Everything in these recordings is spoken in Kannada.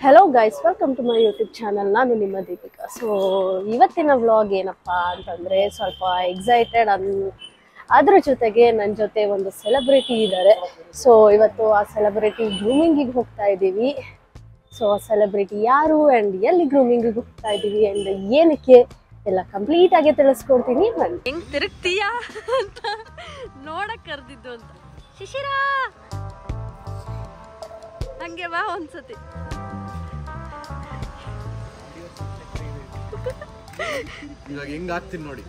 Hello guys, welcome to my YouTube channel. ನಾನು ನಿಮ್ಮ ದೀಪಿಕಾ. ಸೊ ಇವತ್ತಿನ ವ್ಲಾಗ್ ಏನಪ್ಪ ಅಂತಂದರೆ ಸ್ವಲ್ಪ ಎಕ್ಸೈಟೆಡ್ ಅದ್ರ ಜೊತೆಗೆ ನನ್ನ ಜೊತೆ ಒಂದು ಸೆಲೆಬ್ರಿಟಿ ಇದ್ದಾರೆ. ಸೊ ಇವತ್ತು ಆ ಸೆಲೆಬ್ರಿಟಿ ಗ್ರೂಮಿಂಗಿಗೆ ಹೋಗ್ತಾ ಇದ್ದೀವಿ. ಸೊ ಆ ಸೆಲೆಬ್ರಿಟಿ ಯಾರು ಆ್ಯಂಡ್ ಎಲ್ಲಿ ಗ್ರೂಮಿಂಗಿಗೆ ಹೋಗ್ತಾ ಇದ್ದೀವಿ ಆ್ಯಂಡ್ ಏನಕ್ಕೆ ಎಲ್ಲ ಕಂಪ್ಲೀಟಾಗಿ ತಿಳಿಸ್ಕೊಡ್ತೀನಿ. ಬನ್ನಿ. ಹೆಂಗ್ ತಿರುಗ್ತೀಯಾ ಅಂತ ನೋಡಕ್ ಕರೆದಿದ್ದು ಅಂತ. ಶಿಶಿರಾ ಹಂಗೆ ಬಾ ಒಂದ್ಸತಿ. ಇವಾಗ ಹೆಂಗ್ ಆಗ್ತೀನಿ ನೋಡಿ.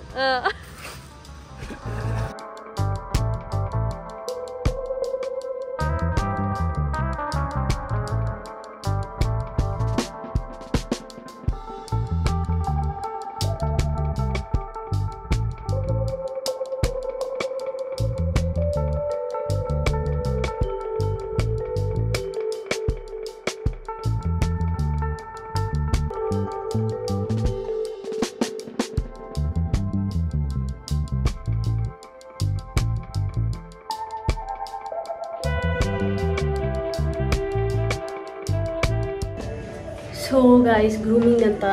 ಸೊ ಗೈಸ್, ಗ್ರೂಮಿಂಗ್ ಅಂತ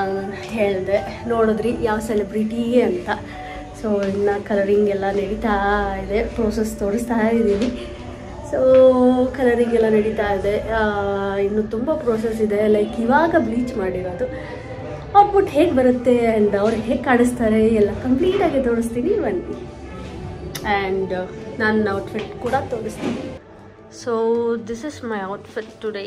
ಹೇಳಿದೆ, ನೋಡಿದ್ರಿ ಯಾವ ಸೆಲೆಬ್ರಿಟಿ ಅಂತ. ಸೊ ಇನ್ನು ಕಲರಿಂಗ್ ಎಲ್ಲ ನಡೀತಾ ಇದೆ, ಪ್ರೋಸೆಸ್ ತೋರಿಸ್ತಾ ಇದ್ದೀನಿ. ಸೊ ಕಲರಿಂಗ್ ಎಲ್ಲ ನಡೀತಾ ಇದೆ, ಇನ್ನು ತುಂಬ ಪ್ರೋಸೆಸ್ ಇದೆ. ಲೈಕ್ ಇವಾಗ ಬ್ಲೀಚ್ ಮಾಡಿರೋದು, ಔಟ್ಪುಟ್ ಹೇಗೆ ಬರುತ್ತೆ ಆ್ಯಂಡ್ ಅವ್ರು ಹೇಗೆ ಕಾಣಿಸ್ತಾರೆ ಎಲ್ಲ ಕಂಪ್ಲೀಟಾಗಿ ತೋರಿಸ್ತೀನಿ ಬನ್ನಿ. ಆ್ಯಂಡ್ ನನ್ನ ಔಟ್ಫಿಟ್ ಕೂಡ ತೋರಿಸ್ತೀನಿ. So this is my outfit today.